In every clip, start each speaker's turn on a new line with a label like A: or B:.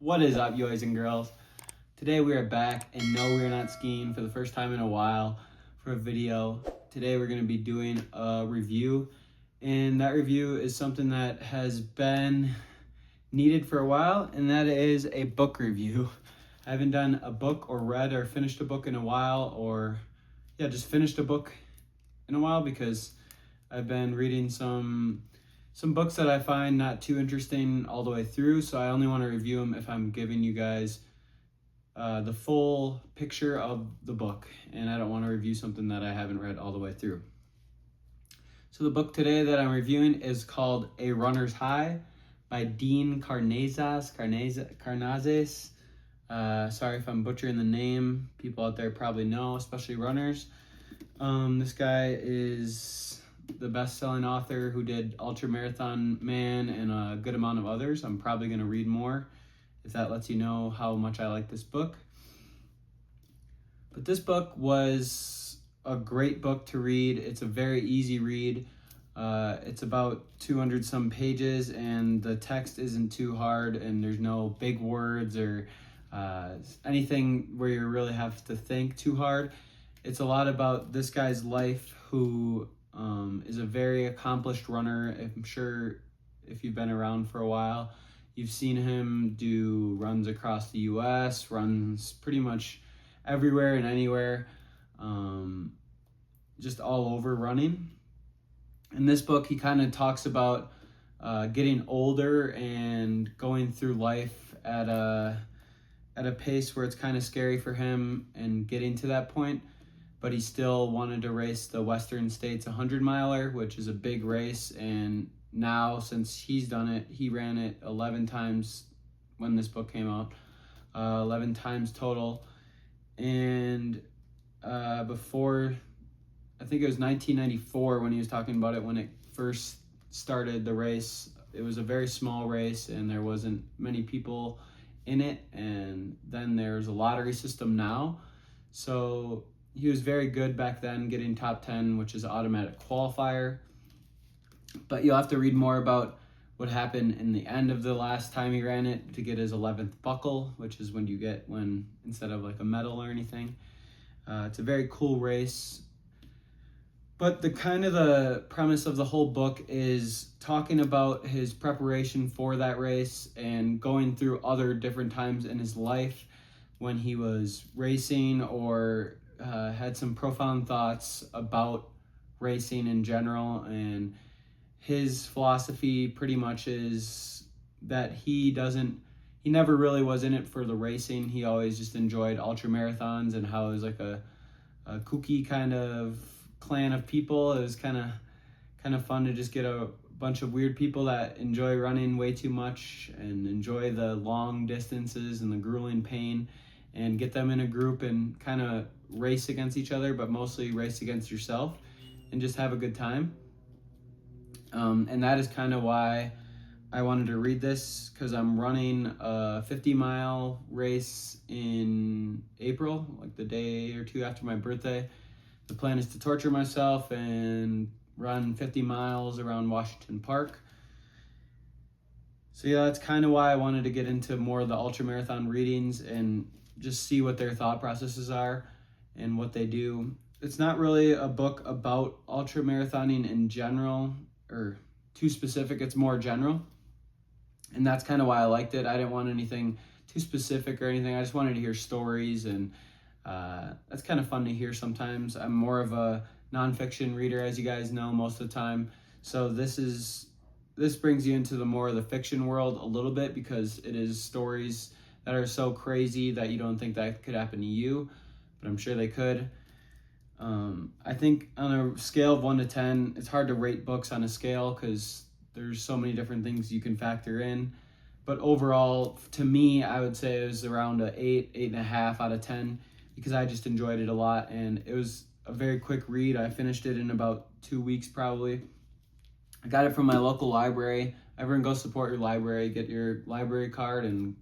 A: What is up, you boys and girls? Today we are back, and no, we are not skiing for the first time in a while for a video. Today we're going to be doing a review, and that review is something that has been needed for a while, and that is a book review. I haven't done a book or read or finished a book in a while, or just finished a book in a while, because I've been reading some books that I find not too interesting all the way through, so I only want to review them if I'm giving you guys the full picture of the book, and I don't want to review something that I haven't read all the way through. So the book today that I'm reviewing is called A Runner's High by Dean Karnazes. Sorry if I'm butchering the name. People out there probably know, especially runners. This guy is the best-selling author who did Ultramarathon Man and a good amount of others. I'm probably going to read more if that lets you know how much I like this book. But this book was a great book to read. It's a very easy read. It's about 200 some pages, and the text isn't too hard, and there's no big words or anything where you really have to think too hard. It's a lot about this guy's life, who is a very accomplished runner. I'm sure if you've been around for a while, you've seen him do runs across the US, runs pretty much everywhere and anywhere, just all over running. In this book, he kind of talks about getting older and going through life at a pace where it's kind of scary for him and getting to that point. But he still wanted to race the Western States 100-miler, which is a big race. And now, since he's done it, he ran it 11 times when this book came out, 11 times total. And before, I think it was 1994 when he was talking about it, when it first started the race. It was a very small race, and there wasn't many people in it. And then there's a lottery system now. So he was very good back then, getting top 10, which is an automatic qualifier. But you'll have to read more about what happened in the end of the last time he ran it to get his 11th buckle, which is when you get when instead of like a medal or anything. It's a very cool race. But the premise of the whole book is talking about his preparation for that race and going through other different times in his life when he was racing or had some profound thoughts about racing in general. And his philosophy pretty much is that he never really was in it for the racing. He always just enjoyed ultramarathons and how it was like a kooky kind of clan of people. It was kind of fun to just get a bunch of weird people that enjoy running way too much and enjoy the long distances and the grueling pain, and get them in a group and kind of race against each other, but mostly race against yourself and just have a good time. And that is kind of why I wanted to read this, because I'm running a 50-mile race in April, like the day or two after my birthday. The plan is to torture myself and run 50 miles around Washington Park. So yeah, that's kind of why I wanted to get into more of the ultramarathon readings and just see what their thought processes are and what they do. It's not really a book about ultramarathoning in general or too specific. It's more general. And that's kind of why I liked it. I didn't want anything too specific or anything. I just wanted to hear stories, and that's kind of fun to hear sometimes. I'm more of a nonfiction reader, as you guys know, most of the time. So this brings you into the more of the fiction world a little bit, because it is stories that are so crazy that you don't think that could happen to you, but I'm sure they could. I think on a scale of 1 to 10, it's hard to rate books on a scale because there's so many different things you can factor in. But overall, to me, I would say it was around an 8.5 out of 10, because I just enjoyed it a lot, and it was a very quick read. I finished it in about 2 weeks probably. I got it from my local library. Everyone go support your library, get your library card, and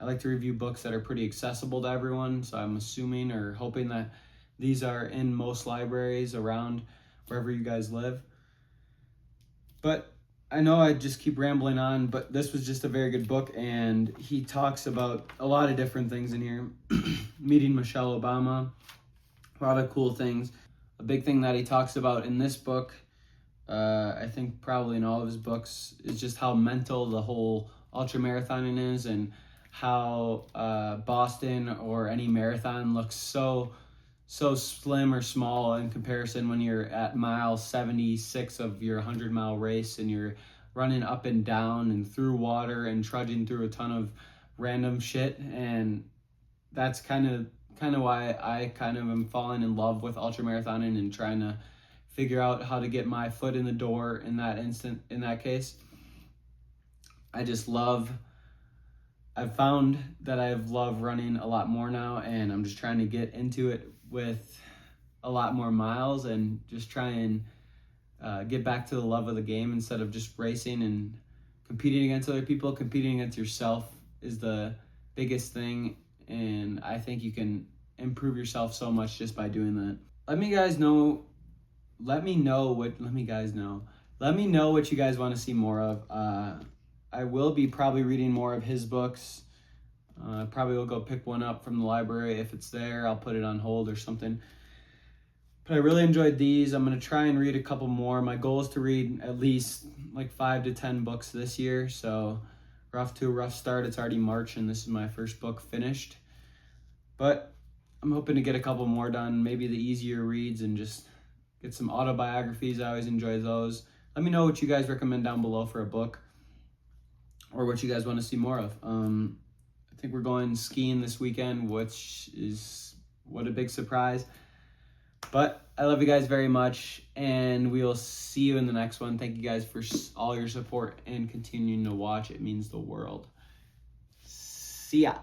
A: I like to review books that are pretty accessible to everyone, so I'm assuming or hoping that these are in most libraries around wherever you guys live. But I know I just keep rambling on, but this was just a very good book, and he talks about a lot of different things in here. Meeting Michelle Obama, a lot of cool things. A big thing that he talks about in this book, I think probably in all of his books, is just how mental the whole ultramarathoning is, and how Boston or any marathon looks so slim or small in comparison when you're at mile 76 of your 100-mile race and you're running up and down and through water and trudging through a ton of random shit. And that's kind of why I kind of am falling in love with ultramarathoning and trying to figure out how to get my foot in the door in that case. I've found that I've loved running a lot more now, and I'm just trying to get into it with a lot more miles and just try and get back to the love of the game instead of just racing and competing against other people. Competing against yourself is the biggest thing, and I think you can improve yourself so much just by doing that. Let me know what you guys want to see more of. I will be probably reading more of his books. Probably will go pick one up from the library. If it's there, I'll put it on hold or something. But I really enjoyed these. I'm going to try and read a couple more. My goal is to read at least like 5 to 10 books this year. So we're off to a rough start. It's already March, and this is my first book finished. But I'm hoping to get a couple more done, maybe the easier reads, and just get some autobiographies. I always enjoy those. Let me know what you guys recommend down below for a book, or what you guys want to see more of. I think we're going skiing this weekend, which is what a big surprise. But I love you guys very much, and we'll see you in the next one. Thank you guys for all your support and continuing to watch. It means the world. See ya.